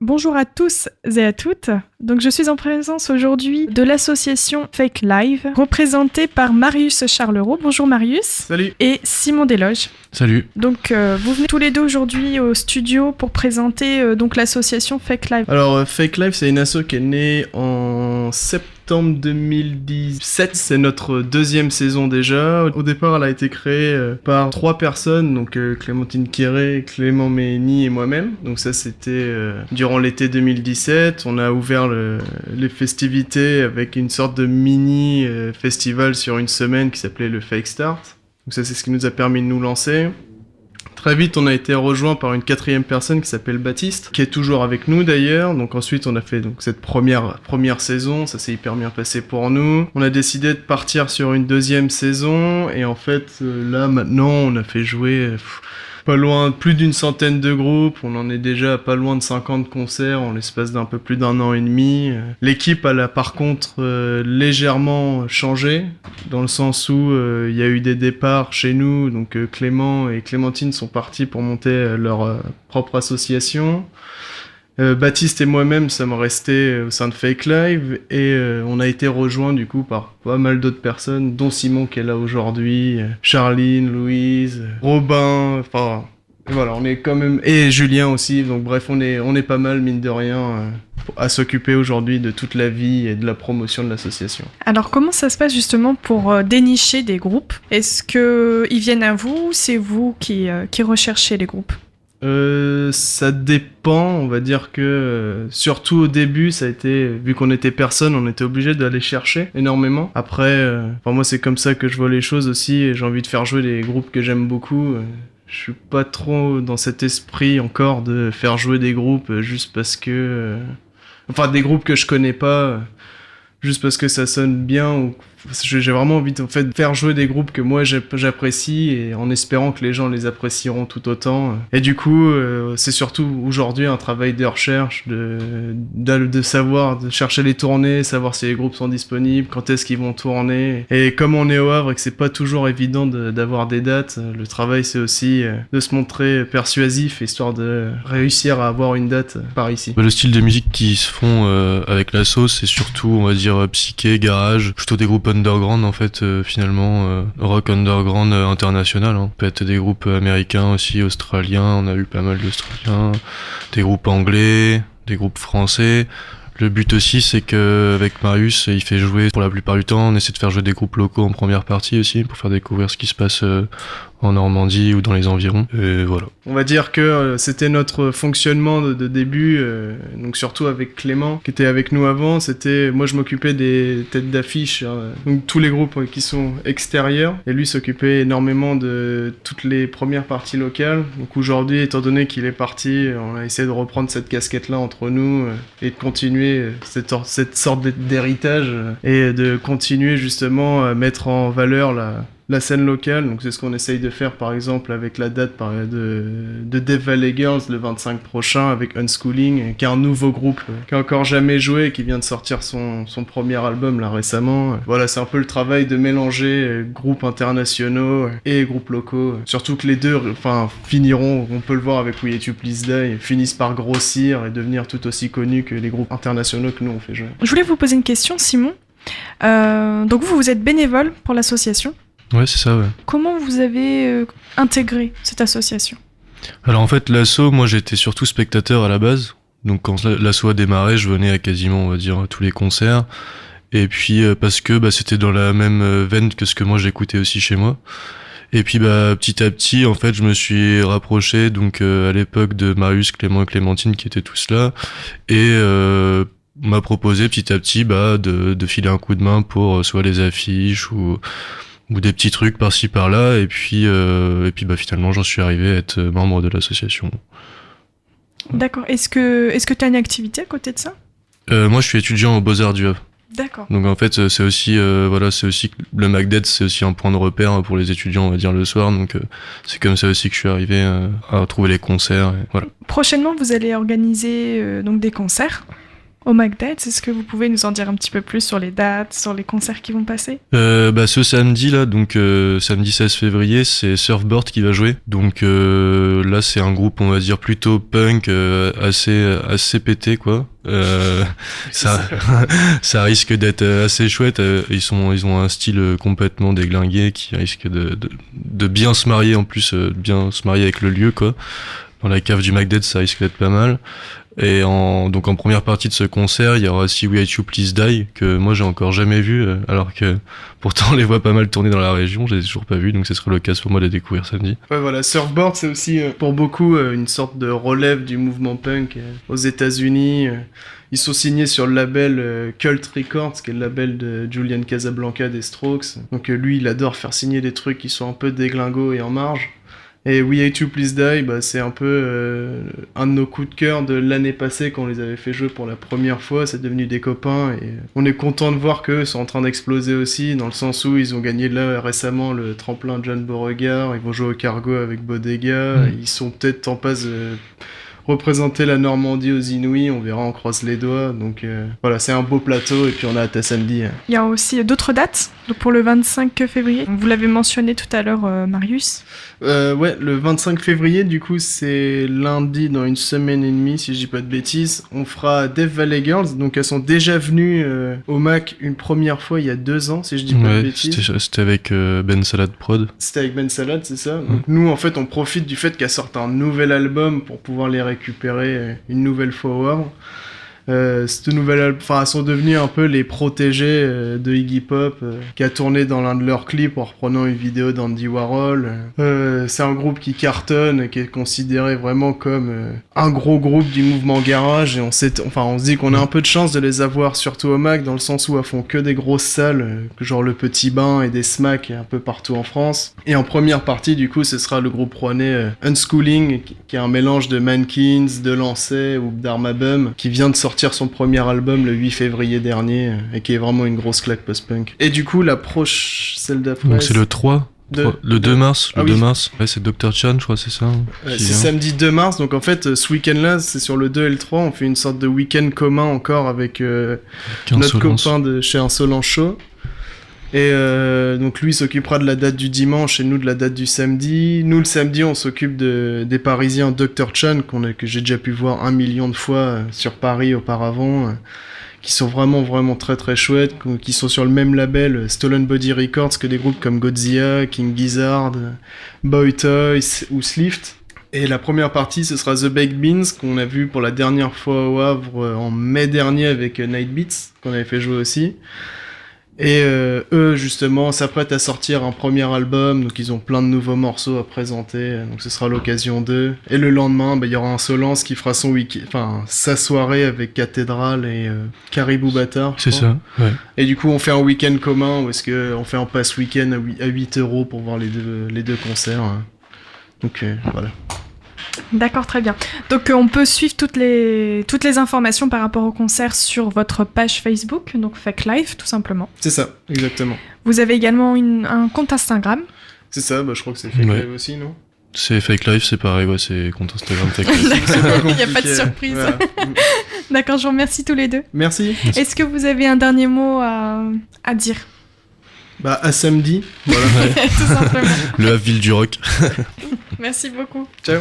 Bonjour à tous et à toutes. Donc je suis en présence aujourd'hui de l'association Fake Live, représentée par Marius Charlerot. Bonjour Marius. Salut. Et Simon Desloges. Salut. Donc vous venez tous les deux aujourd'hui au studio pour présenter donc l'association Fake Live. Alors Fake Live, c'est une asso qui est née en septembre 2017. C'est notre deuxième saison déjà. Au départ, elle a été créée par 3 personnes, donc Clémentine Quéré, Clément Méhény et moi-même. Donc ça, c'était durant l'été 2017. On a ouvert les festivités avec une sorte de mini festival sur une semaine qui s'appelait le Fake Start. Donc ça, c'est ce qui nous a permis de nous lancer. Très vite, on a été rejoint par une 4e personne qui s'appelle Baptiste, qui est toujours avec nous d'ailleurs. Donc ensuite, on a fait cette première saison, ça s'est hyper bien passé pour nous. On a décidé de partir sur une 2e saison, et en fait, là maintenant, on a fait jouer pas loin, plus d'une centaine de groupes. On en est déjà à pas loin de 50 concerts en l'espace d'un peu plus d'1 an et demi. L'équipe, elle a par contre légèrement changé, dans le sens où il y a eu des départs chez nous. Donc Clément et Clémentine sont partis pour monter leur propre association. Baptiste et moi-même sommes restés au sein de Fake Live, et on a été rejoints du coup par pas mal d'autres personnes, dont Simon qui est là aujourd'hui, Charline, Louise, Robin, enfin voilà, on est quand même, et Julien aussi. Donc bref, on est pas mal, mine de rien, à s'occuper aujourd'hui de toute la vie et de la promotion de l'association. Alors comment ça se passe justement pour dénicher des groupes ? Est-ce qu'ils viennent à vous ou c'est vous qui recherchez les groupes ? Ça dépend, on va dire que surtout au début, ça a été, vu qu'on était personne, on était obligé d'aller chercher énormément. Après, moi c'est comme ça que je vois les choses aussi, et j'ai envie de faire jouer les groupes que j'aime beaucoup. Je suis pas trop dans cet esprit encore de faire jouer des groupes juste parce que... des groupes que je connais pas, juste parce que ça sonne bien, ou... J'ai vraiment envie de faire jouer des groupes que moi j'apprécie, et en espérant que les gens les apprécieront tout autant. Et du coup, c'est surtout aujourd'hui un travail de recherche, de savoir, de chercher les tournées, savoir si les groupes sont disponibles, quand est-ce qu'ils vont tourner. Et comme on est au Havre et que c'est pas toujours évident d'avoir des dates, le travail c'est aussi de se montrer persuasif, histoire de réussir à avoir une date par ici. Le style de musique qui se font avec l'asso, c'est surtout, on va dire, psyché, garage, plutôt des groupes underground en fait, finalement, rock underground international, hein. Peut-être des groupes américains aussi, australiens, on a eu pas mal d'Australiens, des groupes anglais, des groupes français. Le but aussi, c'est que avec Marius, il fait jouer, pour la plupart du temps, on essaie de faire jouer des groupes locaux en première partie aussi, pour faire découvrir ce qui se passe en Normandie ou dans les environs, et voilà. On va dire que c'était notre fonctionnement de début, donc surtout avec Clément, qui était avec nous avant. Moi je m'occupais des têtes d'affiche, donc tous les groupes qui sont extérieurs, et lui s'occupait énormément de toutes les premières parties locales. Donc aujourd'hui, étant donné qu'il est parti, on a essayé de reprendre cette casquette-là entre nous, et de continuer cette sorte d'héritage, et de continuer justement à mettre en valeur la scène locale. Donc c'est ce qu'on essaye de faire par exemple avec la date de Death Valley Girls le 25 prochain, avec Unschooling, qui est un nouveau groupe qui a encore jamais joué, qui vient de sortir son premier album là récemment. Voilà, c'est un peu le travail de mélanger groupes internationaux et groupes locaux, surtout que les deux finiront, on peut le voir avec We Hate You Please Die, finissent par grossir et devenir tout aussi connus que les groupes internationaux que nous on fait jouer. Je voulais vous poser une question, Simon. Donc vous êtes bénévole pour l'association ? Ouais, c'est ça, ouais. Comment vous avez intégré cette association ? Alors en fait, l'asso, moi j'étais surtout spectateur à la base. Donc quand l'asso a démarré, je venais à quasiment, on va dire, tous les concerts. Et puis parce que c'était dans la même veine que ce que moi j'écoutais aussi chez moi. Et puis petit à petit, en fait, je me suis rapproché donc à l'époque de Marius, Clément et Clémentine qui étaient tous là. Et m'a proposé petit à petit de filer un coup de main pour soit les affiches ou des petits trucs par-ci par-là, et puis finalement j'en suis arrivé à être membre de l'association. D'accord. Est-ce que tu as une activité à côté de ça ? Moi je suis étudiant aux Beaux-Arts du Havre. D'accord. Donc en fait c'est aussi le MacDead, c'est aussi un point de repère pour les étudiants, on va dire, le soir. Donc c'est comme ça aussi que je suis arrivé à trouver les concerts, et voilà. Prochainement vous allez organiser donc des concerts au Magdead. Est-ce que vous pouvez nous en dire un petit peu plus sur les dates, sur les concerts qui vont passer? Ce samedi là, donc samedi 16 février, c'est Surfboard qui va jouer. Donc là c'est un groupe on va dire plutôt punk, assez pété quoi. Ça risque d'être assez chouette. Ils ont un style complètement déglingué qui risque de bien se marier en plus, bien se marier avec le lieu quoi. Dans la cave du Magdead, ça risque d'être pas mal. Et donc en première partie de ce concert, il y aura aussi We Hate You Please Die, que moi j'ai encore jamais vu, alors que pourtant on les voit pas mal tourner dans la région, je les ai toujours pas vus, donc ce serait l'occasion pour moi de les découvrir samedi. Ouais, voilà, Surfboard, c'est aussi pour beaucoup une sorte de relève du mouvement punk aux États-Unis. Ils sont signés sur le label Cult Records, qui est le label de Julian Casablanca des Strokes. Donc lui, il adore faire signer des trucs qui sont un peu déglingos et en marge. Et We Hate You Please Die, c'est un peu un de nos coups de cœur de l'année passée quand on les avait fait jouer pour la première fois. C'est devenu des copains et on est content de voir qu'eux sont en train d'exploser aussi, dans le sens où ils ont gagné là récemment le tremplin John Beauregard. Ils vont jouer au Cargo avec Bodega. Ils sont peut-être en passe de représenter la Normandie aux Inouïs. On verra, on croise les doigts. Donc voilà, c'est un beau plateau et puis on a hâte à samedi. Il y a aussi d'autres dates donc pour le 25 février. Vous l'avez mentionné tout à l'heure, Marius. Ouais, le 25 février, du coup, c'est lundi dans une semaine et demie, si je dis pas de bêtises. On fera Death Valley Girls, donc elles sont déjà venues au Mac une première fois il y a 2 ans, si je dis pas de bêtises. C'était avec Ben Salad Prod. C'était avec Ben Salad, c'est ça. Donc nous, en fait, on profite du fait qu'elles sortent un nouvel album pour pouvoir les récupérer une nouvelle fois au Havre. Cette nouvelle elles sont devenues un peu les protégés de Iggy Pop, qui a tourné dans l'un de leurs clips en reprenant une vidéo d'Andy Warhol. C'est un groupe qui cartonne, qui est considéré vraiment comme un gros groupe du mouvement garage, et on se dit qu'on a un peu de chance de les avoir, surtout au Mac, dans le sens où elles font que des grosses salles, genre le Petit Bain et des SMAC un peu partout en France. Et en première partie, du coup, ce sera le groupe rouennais Unschooling, qui est un mélange de Mankins, de Lancet ou d'Armabum, qui vient de sortir son premier album le 8 février dernier et qui est vraiment une grosse claque post-punk. Et du coup, celle d'après... Donc c'est le 3 le 2 mars, oui. Ouais, c'est Dr. Chan, je crois, c'est ça. C'est samedi 2 mars, donc en fait, ce week-end-là, c'est sur le 2 et le 3, on fait une sorte de week-end commun encore avec notre copain de chez Insolent Show. Et donc lui s'occupera de la date du dimanche et nous de la date du samedi. Nous le samedi on s'occupe des Parisiens Dr. Chan que j'ai déjà pu voir 1 million de fois sur Paris auparavant, qui sont vraiment très très chouettes, qui sont sur le même label Stolen Body Records que des groupes comme Godzilla, King Gizzard, Boy Toys ou Slift. Et la première partie, ce sera The Baked Beans, qu'on a vu pour la dernière fois au Havre en mai dernier avec Night Beats, qu'on avait fait jouer aussi. Et eux, justement, s'apprêtent à sortir un premier album, donc ils ont plein de nouveaux morceaux à présenter, donc ce sera l'occasion d'eux. Et le lendemain, il y aura Insolence qui fera sa soirée avec Cathédrale et Caribou Bâtard. C'est ça, ouais. Et du coup, on fait un week-end commun, où on fait un pass week-end à 8€ pour voir les deux concerts. Donc voilà. D'accord, très bien. Donc on peut suivre toutes les informations par rapport au concert sur votre page Facebook, donc Fake Live tout simplement. C'est ça, exactement. Vous avez également un compte Instagram. C'est ça, je crois que c'est Fake Live aussi, non ? C'est Fake Live, c'est pareil, ouais, c'est compte Instagram Fake Live. Il n'y a pas de surprise. Voilà. D'accord, je vous remercie tous les deux. Merci. Est-ce que vous avez un dernier mot à dire ? À samedi, voilà. Tout simplement. Le Havre-Ville du Rock. Merci beaucoup. Ciao.